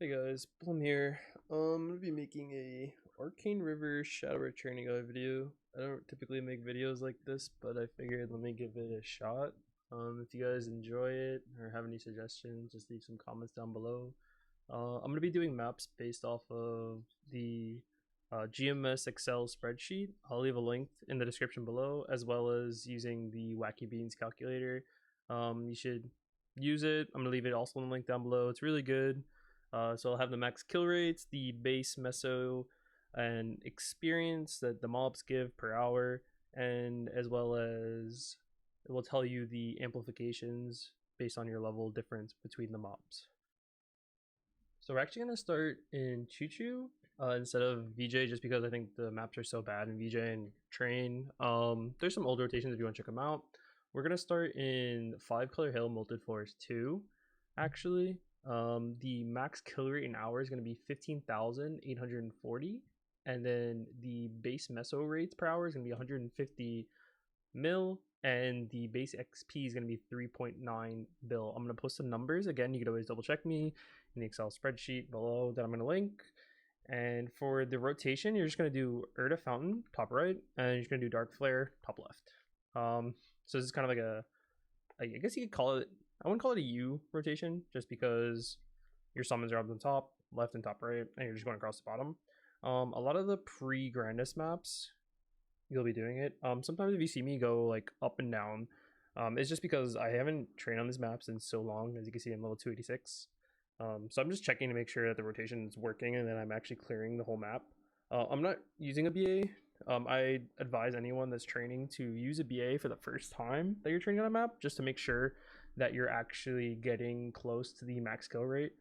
Hey guys, Plum here. I'm gonna be making a Arcane River Shadow Training Guide video. I don't typically make videos like this, but I figured let me give it a shot. If you guys enjoy it or have any suggestions, just leave some comments down below. I'm gonna be doing maps based off of the GMS Excel spreadsheet. I'll leave a link in the description below, as well as using the Wacky Beans calculator. You should use it. I'm gonna leave it also in the link down below. It's really good. So I'll have the max kill rates, the base meso and experience that the mobs give per hour, and as well as it will tell you the amplifications based on your level difference between the mobs. So we're actually going to start in ChuChu instead of VJ, just because I think the maps are so bad in VJ and Train. There's some old rotations if you want to check them out. We're going to start in 5 Color Hill Molted Forest 2, actually. The max kill rate in hours is going to be 15,840, and then the base meso rates per hour is going to be 150 mil, and the base XP is going to be 3.9 bill. I'm going to post some numbers again. You could always double check me in the Excel spreadsheet below that I'm going to link. And for the rotation, you're just going to do Urda Fountain top right, and you're just going to do Dark Flare top left. So this is kind of like I guess you could call it, I wouldn't call it a U rotation, just because your summons are up on top, left and top right, and you're just going across the bottom. A lot of the pre-Grandis maps, you'll be doing it. Sometimes if you see me go like up and down, it's just because I haven't trained on these maps in so long. As you can see, I'm level 286. So I'm just checking to make sure that the rotation is working and then I'm actually clearing the whole map. I'm not using a BA. I advise anyone that's training to use a BA for the first time that you're training on a map, just to make sure that you're actually getting close to the max kill rate,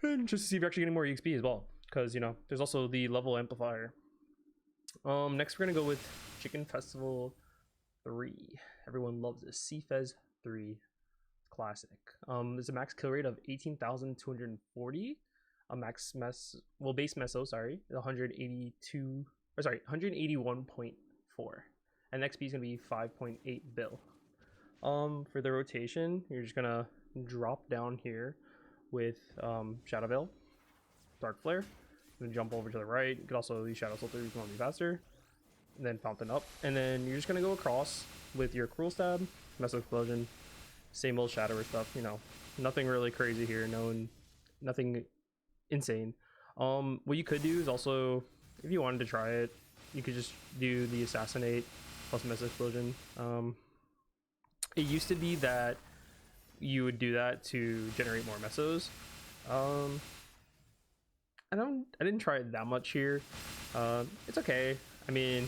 and just to see if you're actually getting more EXP as well, because you know there's also the level amplifier. Next we're gonna go with Chicken Festival 3. Everyone loves this. CFez 3. Classic. There's a max kill rate of 18,240. A max base meso, sorry, 182, or sorry, 181.4. And XP is gonna be 5.8 bill. For the rotation, you're just gonna drop down here with Shadow Veil, Dark Flare. Then jump over to the right. You could also use Shadow Filter if you want to be faster. And then Fountain up. And then you're just gonna go across with your Cruel Stab, Meso Explosion, same old Shadower stuff, you know. Nothing really crazy here, nothing insane. What you could do is also, if you wanted to try it, you could just do the Assassinate plus Meso Explosion. It used to be that you would do that to generate more mesos. I didn't try it that much here. It's okay. I mean,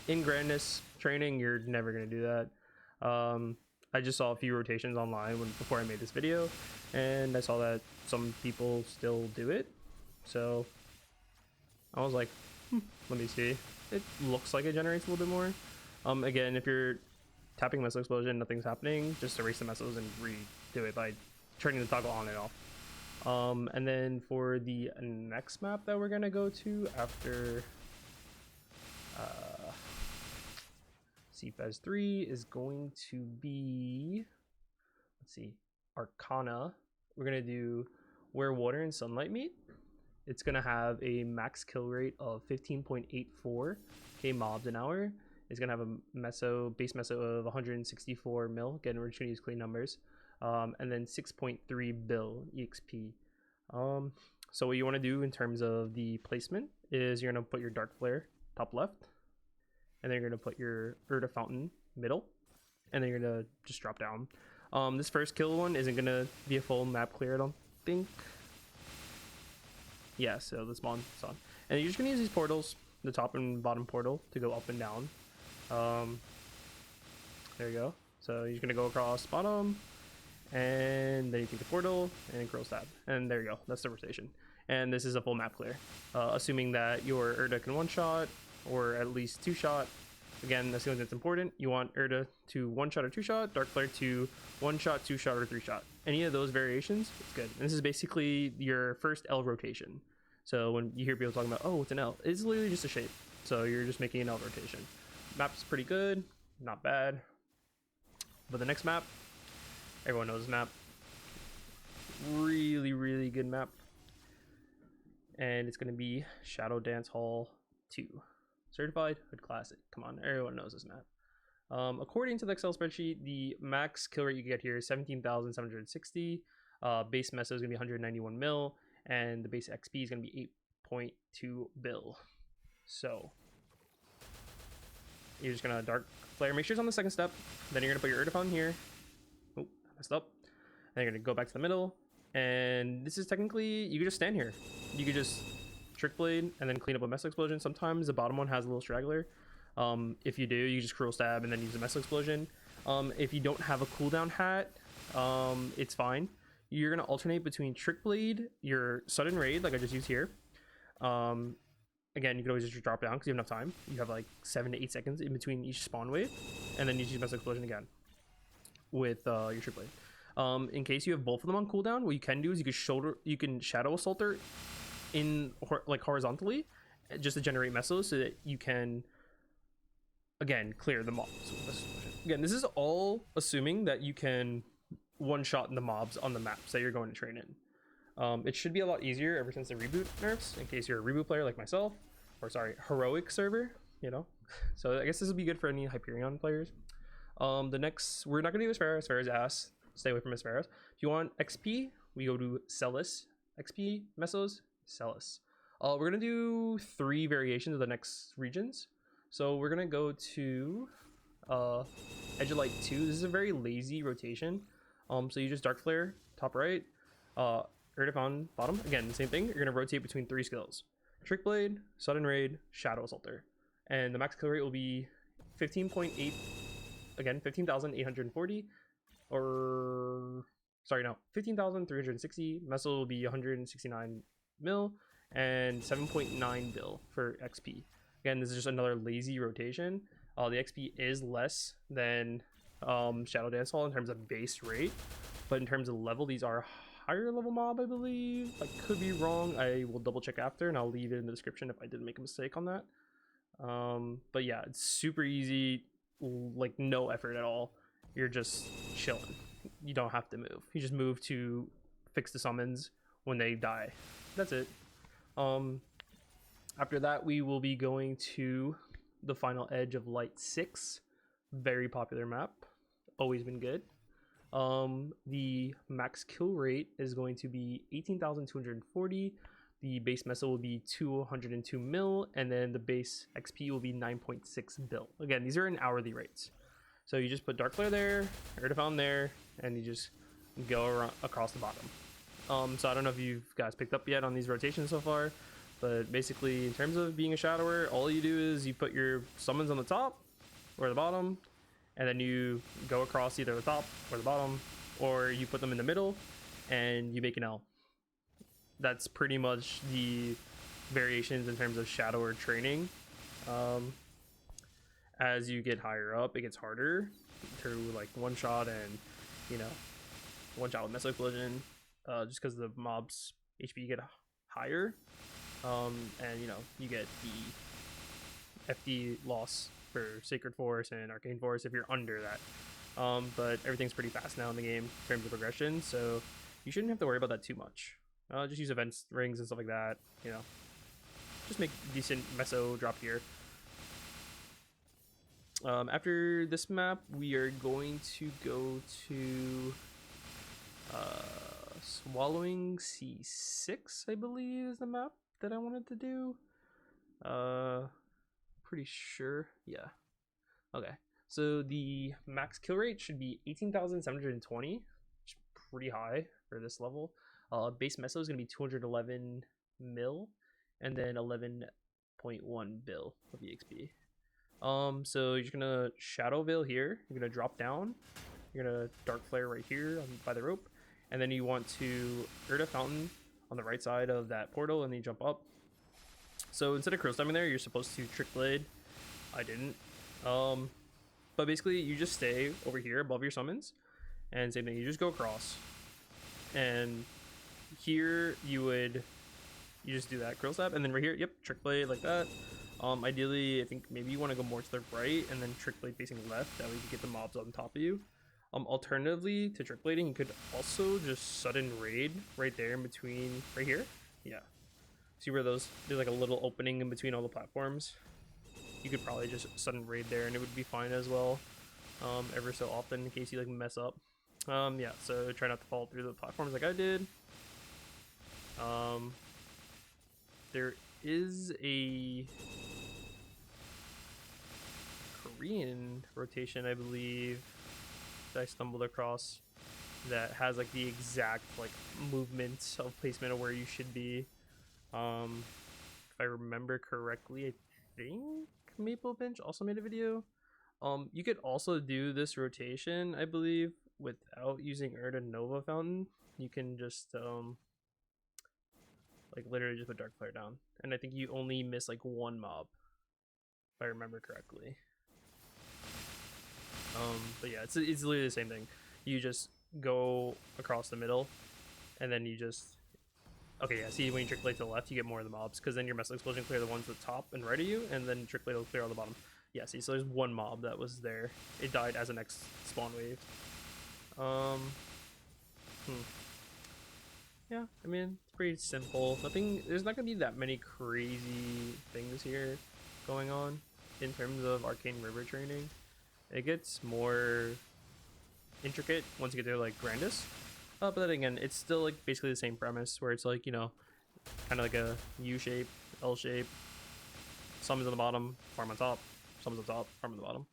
in Grandness training, you're never gonna do that. I just saw a few rotations online before I made this video, and I saw that some people still do it. So I was like, let me see. It looks like it generates a little bit more. Again, if you're tapping Meso Explosion, nothing's happening, just erase the mesos and redo it by turning the toggle on and off. And then for the next map that we're gonna go to after CFez 3 is going to be, let's see, Arcana. We're gonna do Where Water and Sunlight Meet. It's gonna have a max kill rate of 15.84k mobs an hour. It's gonna have a base meso of 164 mil. Again, we're just gonna use clean numbers. And then 6.3 bill EXP. So what you want to do in terms of the placement is you're gonna put your Dark Flare top left, and then you're gonna put your Urda Fountain middle, and then you're gonna just drop down. This first kill one isn't gonna be a full map clear, I don't think. Yeah, so the spawn is on. And you're just gonna use these portals, the top and bottom portal, to go up and down. There you go. So you're just gonna go across bottom, and then you take the portal and Curl Stab, and there you go. That's the rotation. And this is a full map clear, assuming that your Urda can one-shot or at least two-shot. Again, that's the only thing that's important. You want Urda to one-shot or two-shot, Dark Flare to one-shot, two-shot, or three-shot. Any of those variations, it's good. And this is basically your first L rotation. So when you hear people talking about, oh, it's an L, it's literally just a shape. So you're just making an L rotation. Map's pretty good, not bad. But the next map, everyone knows this map. really good map. And it's going to be Shadow Dance Hall 2. Certified Hood Classic. Come on, everyone knows this map. According to the Excel spreadsheet, the max kill rate you get here is 17,760. Base meso is going to be 191 mil, and the base XP is going to be 8.2 bill. So you're just going to Dark Flare. Make sure it's on the second step. Then you're going to put your Erdefon here. Oh, I messed up. And you're going to go back to the middle. And this is technically, you could just stand here. You could just Trick Blade and then clean up a Meso Explosion. Sometimes the bottom one has a little straggler. If you do, you just Cruel Stab and then use a Meso Explosion. If you don't have a cooldown hat, it's fine. You're going to alternate between Trick Blade, your Sudden Raid, like I just used here. Again, you can always just drop down because you have enough time. You have like 7 to 8 seconds in between each spawn wave. And then you use Meso Explosion again with your Trick Blade. In case you have both of them on cooldown, what you can do is you can Shadow Assaulter in like horizontally just to generate mesos so that you can again clear the mobs. Again, this is all assuming that you can one-shot the mobs on the maps that you're going to train in. It should be a lot easier ever since the reboot nerfs, in case you're a reboot player like myself, or sorry, heroic server, you know. So I guess this will be good for any Hyperion players. The next, we're not gonna do Asferos. Asferos ass. Stay away from Asferos. If you want XP, we go to Sellas. XP mesos, Sellas. We're gonna do 3 variations of the next regions. So we're gonna go to Edge of Light 2. This is a very lazy rotation. So you just Dark Flare top right, Erdefon bottom. Again, the same thing. You're gonna rotate between 3 skills: Trick Blade, Sudden Raid, Shadow Assaulter, and the max kill rate will be 15.8. Again, 15,840. Or sorry, no, 15,360. Meso will be 169 mil and 7.9 bill for XP. Again, this is just another lazy rotation. The XP is less than Shadow Dance Hall in terms of base rate, but in terms of level, these are higher level mob, I believe. I could be wrong. I will double check after, and I'll leave it in the description if I did make a mistake on that. But yeah, it's super easy, like no effort at all. You're just chilling. You don't have to move. You just move to fix the summons when they die. That's it. After that, we will be going to the final Edge of Light 6. Very popular map. Always been good. The max kill rate is going to be 18,240. The base meso will be 202 mil, and then the base XP will be 9.6 bill. Again, these are in hourly rates. So you just put Dark Flare there, Erdefon there, and you just go around across the bottom. So I don't know if you guys picked up yet on these rotations so far, but basically in terms of being a shadower, all you do is you put your summons on the top or the bottom, and then you go across either the top or the bottom, or you put them in the middle and you make an L. That's pretty much the variations in terms of shadower training. As you get higher up, it gets harder to like one shot and, you know, one shot with Meso Explosion, just because the mobs HP get higher, and you know, you get the FD loss for Sacred Force and Arcane Force if you're under that. But everything's pretty fast now in the game in terms of progression, so you shouldn't have to worry about that too much. Just use events rings and stuff like that, you know. Just make decent meso drop here. After this map, we are going to go to Swallowing C6, I believe is the map that I wanted to do. Pretty sure, yeah. Okay, so the max kill rate should be 18,720, which is pretty high for this level. Base meso is going to be 211 mil, and then 11.1 bill of EXP. So you're just gonna Shadow Veil here, you're gonna drop down, you're gonna Dark Flare right here by the rope, and then you want to Urda Fountain on the right side of that portal, and then you jump up. So instead of Cruel Stabbing there, you're supposed to Trick Blade. I didn't. But basically you just stay over here above your summons, and same thing, you just go across, and here you just do that Cruel Stab, and then right here, yep, Trick Blade like that. Ideally, I think maybe you want to go more to the right and then Trick Blade facing left. That way you can get the mobs on top of you. Alternatively to trick blading, you could also just sudden raid right there in between, right here. Yeah. See where there's like a little opening in between all the platforms. You could probably just sudden raid there and it would be fine as well. Ever so often in case you like mess up. Yeah, so try not to fall through the platforms like I did. There is a Korean rotation, I believe, that I stumbled across that has like the exact like movement of placement of where you should be. If I remember correctly, I think Maplestory also made a video. You could also do this rotation, I believe, without using Urda Nova Fountain. You can just like literally just put Dark Flare down, and I think you only miss like one mob, if I remember correctly. But yeah, it's literally the same thing. You just go across the middle, and then you just okay, yeah. See, when you trick blade to the left, you get more of the mobs because then your Missile Explosion clear the ones at the top and right of you, and then trick blade will clear all the bottom. Yeah, see, so there's one mob that was there. It died as the next spawn wave. Yeah, I mean, it's pretty simple. Nothing. There's not gonna be that many crazy things here going on in terms of Arcane River training. It gets more intricate once you get to like Grandis. But then again, it's still like basically the same premise where it's like, you know, kind of like a U shape, L shape. Summons on the bottom, farm on top. Summons on top, farm on the bottom.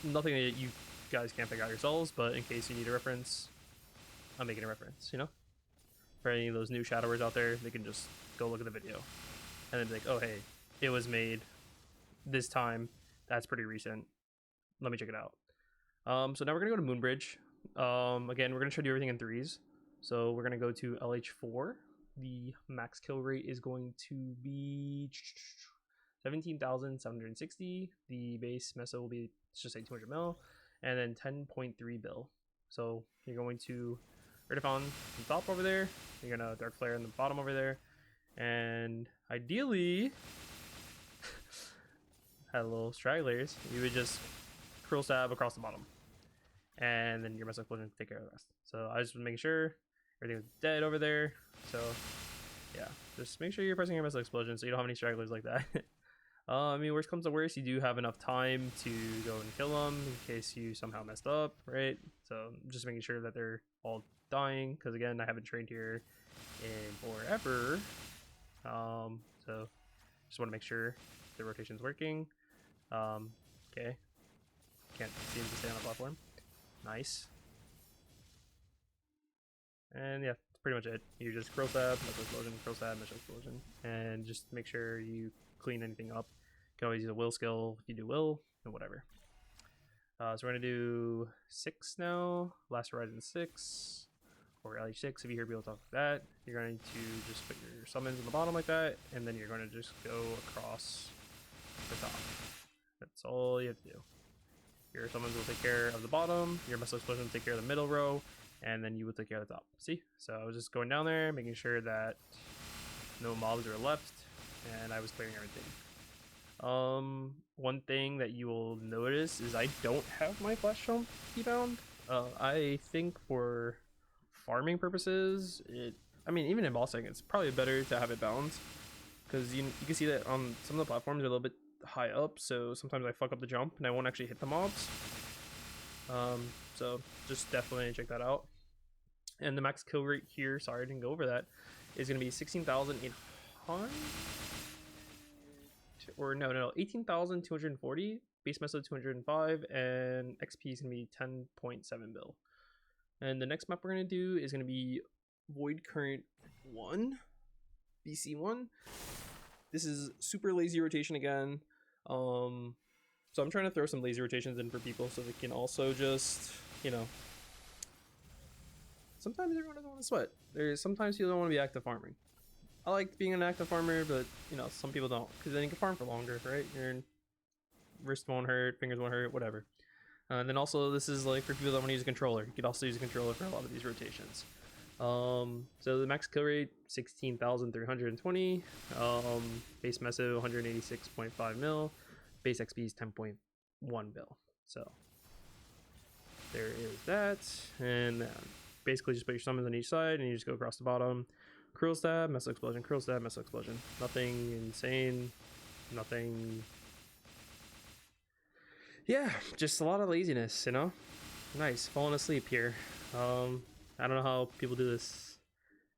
Nothing that you guys can't figure out yourselves, but in case you need a reference, I'm making a reference, you know? For any of those new shadowers out there, they can just go look at the video and then be like, oh, hey, it was made this time. That's pretty recent. Let me check it out. So now we're gonna go to Moonbridge. Again, we're gonna try to do everything in threes. So we're gonna go to LH4. The max kill rate is going to be 17,760. The base mesa will be, let's just say 200 mil, and then 10.3 bill. So you're going to Erdifon on the top over there. You're gonna Dark Flare in the bottom over there, and ideally, had a little stragglers. You would just curl stab across the bottom, and then your Missile Explosion take care of the rest. So I just was making sure everything was dead over there. So yeah, just make sure you're pressing your Missile Explosion so you don't have any stragglers like that. I mean, worst comes to worst, you do have enough time to go and kill them in case you somehow messed up, right? So just making sure that they're all dying, because again, I haven't trained here in forever. So just want to make sure the rotation's working. Okay, can't seem to stay on the platform. Nice. And yeah, that's pretty much it. You just Missile Explosion, Missile Explosion, and just make sure you clean anything up. You can always use a will skill if you do will, and whatever. So we're gonna do 6 now. Last Horizon 6, or LH6 if you hear people talk like that. You're going to just put your summons in the bottom like that, and then you're going to just go across the top. That's all you have to do. Your summons will take care of the bottom, your Missile Explosion will take care of the middle row, and then you will take care of the top. See? So I was just going down there, making sure that no mobs were left, and I was clearing everything. One thing that you will notice is I don't have my Flash Jump keybound. I think for farming purposes, I mean, even in bossing, it's probably better to have it balanced, because you can see that on some of the platforms are a little bit high up, so sometimes I fuck up the jump and I won't actually hit the mobs. So just definitely check that out. And the max kill rate here, sorry I didn't go over that, is going to be 16,800, or no, 18,240, base mesa 205, and XP is going to be 10.7 bill. And the next map we're going to do is going to be Void Current 1, BC1. This is super lazy rotation again. So I'm trying to throw some lazy rotations in for people so they can also just, you know, sometimes everyone doesn't want to sweat. Sometimes people don't want to be active farming. I like being an active farmer, but you know, some people don't, because then you can farm for longer, right? Your wrist won't hurt, fingers won't hurt, whatever. And then also, this is like for people that want to use a controller. You could also use a controller for a lot of these rotations. So the max kill rate 16,320, base mesa 186.5 mil, base XP is 10.1 bill. So there is that. And basically just put your summons on each side and you just go across the bottom. Cruel stab, missile explosion, cruel stab, missile explosion. Nothing insane, nothing. Yeah, just a lot of laziness, you know? Nice, falling asleep here. I don't know how people do this.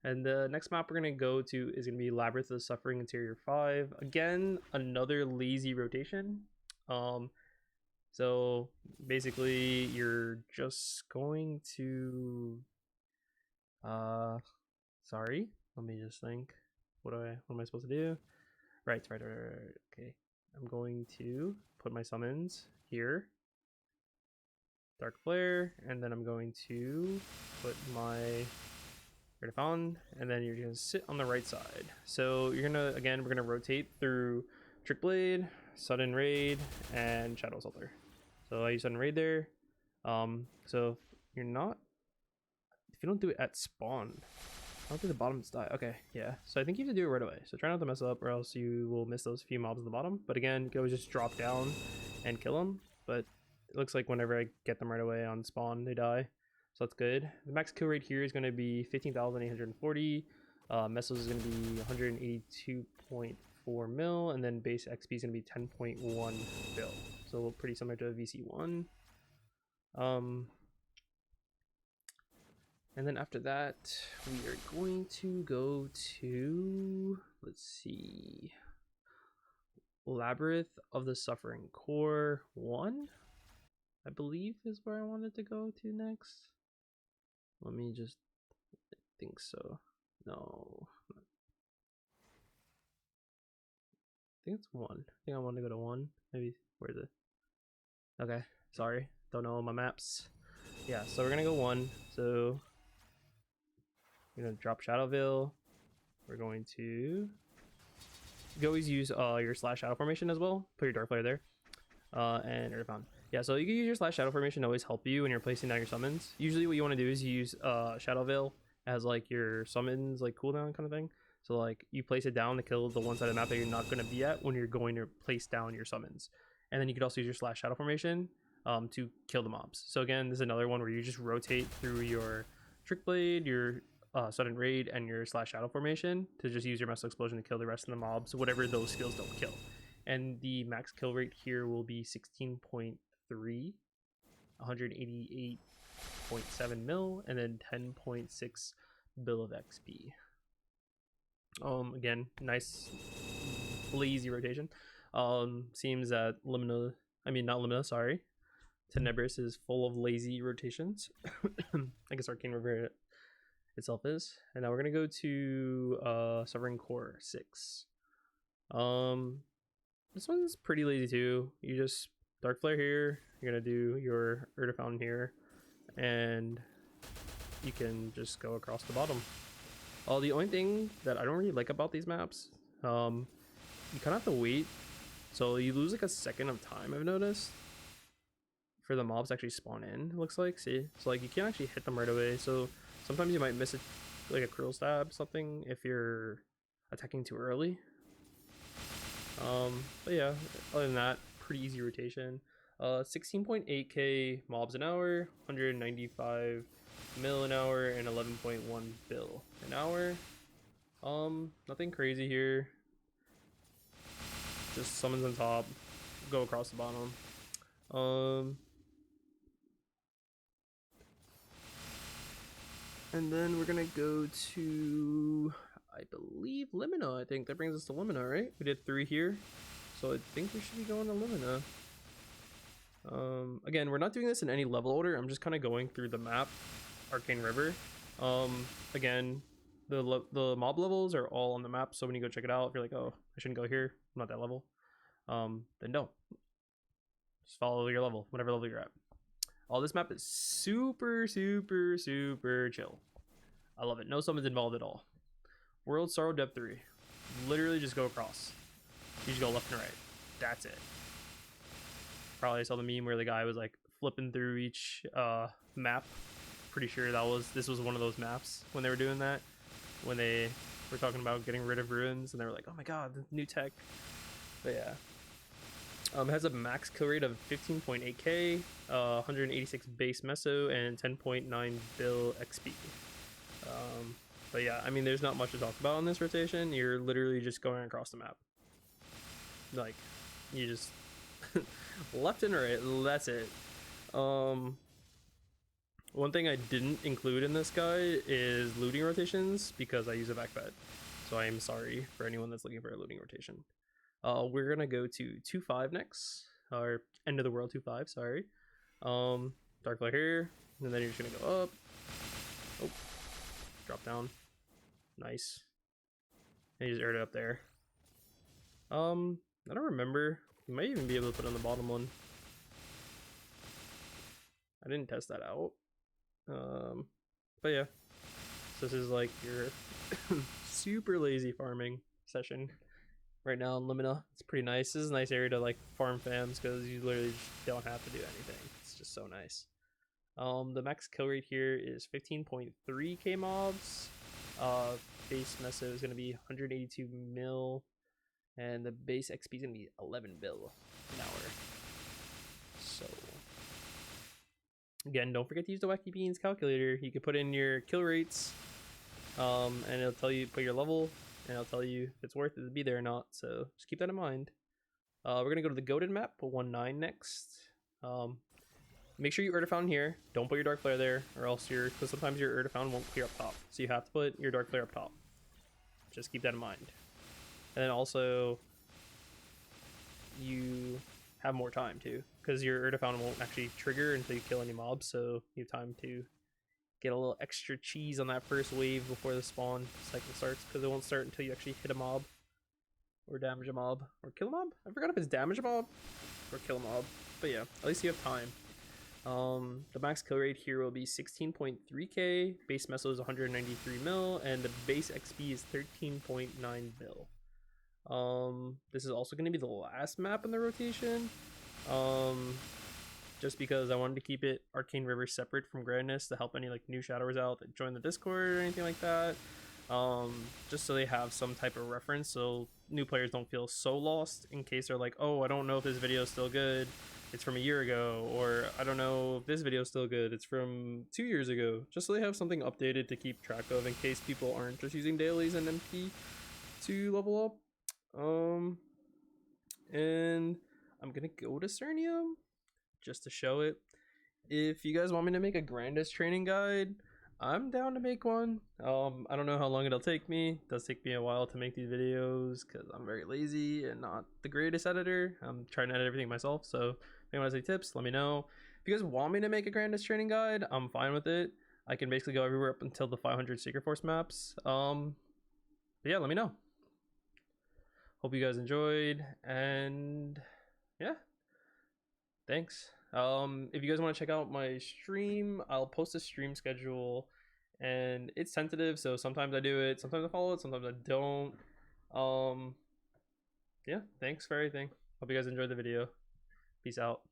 And the next map we're gonna go to is gonna be Labyrinth of the Suffering Interior 5. Again, another lazy rotation. So basically you're just going to sorry, let me just think. What am I supposed to do? Right. Okay. I'm going to put my summons here. Dark Flare, and then I'm going to put my Rite of Fountain, and then you're gonna sit on the right side. So you're gonna, again, we're gonna rotate through Trick Blade, Sudden Raid, and Shadow Assaulter. So I use Sudden Raid there. So if you don't do it at spawn, I don't think the bottoms die. Okay, yeah. So I think you have to do it right away. So try not to mess up, or else you will miss those few mobs at the bottom. But again, you can always just drop down and kill them. But it looks like whenever I get them right away on spawn, they die. So that's good. The max kill rate here is going to be 15,840. Messos is going to be 182.4 mil, and then base XP is going to be 10.1 bill. So pretty similar to VC1. And then after that, we are going to go to, let's see, Labyrinth of the Suffering Core 1, I believe is where I wanted to go to next. Let me just think so. No. I think it's 1. I think I want to go to 1. Maybe, where is it? Okay, sorry. Don't know my maps. Yeah, so we're going to go 1. So we're going to drop Shadowville. We're going to... You can always use your slash shadow formation as well. Put your Dark Flare there. And Earthbound. Yeah, so you can use your slash shadow formation to always help you when you're placing down your summons. Usually what you want to do is you use Shadow Veil as like your summons like cooldown kind of thing. So like you place it down to kill the one side of the map that you're not going to be at when you're going to place down your summons. And then you could also use your slash shadow formation to kill the mobs. So again, this is another one where you just rotate through your Trick Blade, your Sudden Raid, and your slash shadow formation to just use your Missile Explosion to kill the rest of the mobs, whatever those skills don't kill. And the max kill rate here will be 16.3, 188.7 mil, and then 10.6 bill of XP. Again, nice lazy rotation. Seems that Tenebris is full of lazy rotations. I guess Arcane River itself is. And now we're gonna go to Sovereign Core 6. This one's pretty lazy too. You just Dark Flare here, you're gonna do your Rite of Fountain here, and you can just go across the bottom. The only thing that I don't really like about these maps, you kind of have to wait. So you lose like a second of time, I've noticed, for the mobs to actually spawn in, it looks like. See? So like you can't actually hit them right away. So sometimes you might miss it, like a cruel stab, something, if you're attacking too early. But yeah, other than that, pretty easy rotation. 16.8k mobs an hour, 195 mil an hour, and 11.1 bill an hour. Nothing crazy here. Just summons on top, go across the bottom. And then we're gonna go to, I believe, Limina. I think that brings us to Limina, right? We did 3 here, so I think we should be going to Limina. Again, we're not doing this in any level order. I'm just kind of going through the map, Arcane River. Again, the mob levels are all on the map, so when you go check it out, if you're like, oh, I shouldn't go here, I'm not that level, then don't. Just follow your level, whatever level you're at. This map is super chill. I love it. No summons involved at all. World Sorrow Depth 3. Literally just go across. You just go left and right. That's it. Probably saw the meme where the guy was like flipping through each map. Pretty sure this was one of those maps when they were doing that. When they were talking about getting rid of ruins and they were like, oh my god, the new tech. But yeah. It has a max kill rate of 15.8k, 186 base meso, and 10.9 bill XP. But yeah, I mean, there's not much to talk about on this rotation. You're literally just going across the map. Like, you just left and right, that's it. One thing I didn't include in this guide is looting rotations because I use a backpack. So I am sorry for anyone that's looking for a looting rotation. We're gonna go to 2-5 next, or end of the world 2-5, sorry. Dark flare here, and then you're just gonna go up. Oh, drop down. Nice. And you just aired it up there. I don't remember. You might even be able to put on the bottom one. I didn't test that out. But yeah. So this is like your super lazy farming session right now in Limina. It's pretty nice. This is a nice area to like farm fams because you literally just don't have to do anything. It's just so nice. The max kill rate here is 15.3k mobs. Base meso is gonna be 182 mil, and the base XP is gonna be 11 bill an hour. So again, don't forget to use the Wacky Beans calculator. You can put in your kill rates, and it'll tell you, put your level, and it'll tell you if it's worth it to be there or not. So just keep that in mind. We're gonna go to the goated map, 1-9 next. Make sure you Urda Fountain here. Don't put your Dark Flare there, or else because sometimes your Urda Fountain won't clear up top. So you have to put your Dark Flare up top. Just keep that in mind. And then also, you have more time too, because your Urda Fountain won't actually trigger until you kill any mobs. So you have time to get a little extra cheese on that first wave before the spawn cycle starts, because it won't start until you actually hit a mob, or damage a mob, or kill a mob. I forgot if it's damage a mob or kill a mob, but yeah, at least you have time. The max kill rate here will be 16.3k, base meso is 193 mil, and the base XP is 13.9 mil. This is also going to be the last map in the rotation, just because I wanted to keep it Arcane River separate from Grandness to help any like new shadowers out that join the Discord or anything like that, just so they have some type of reference, so new players don't feel so lost in case they're like, oh, I don't know if this video is still good, it's from a year ago, or I don't know if this video is still good, it's from 2 years ago, just so they have something updated to keep track of in case people aren't just using dailies and MP to level up. And I'm gonna go to Cernium just to show it. If you guys want me to make a Grandest training guide, I'm down to make one. I don't know how long it'll take me. It does take me a while to make these videos because I'm very lazy and not the greatest editor. I'm trying to edit everything myself, so if anyone has any tips, let me know. If you guys want me to make a Grandest training guide, I'm fine with it. I can basically go everywhere up until the 500 Secret Force maps. But yeah, let me know. Hope you guys enjoyed, and yeah, thanks. If you guys want to check out my stream, I'll post a stream schedule, and it's tentative, so sometimes I do it, sometimes I follow it, sometimes I don't. Yeah, thanks for everything. Hope you guys enjoyed the video. Peace out.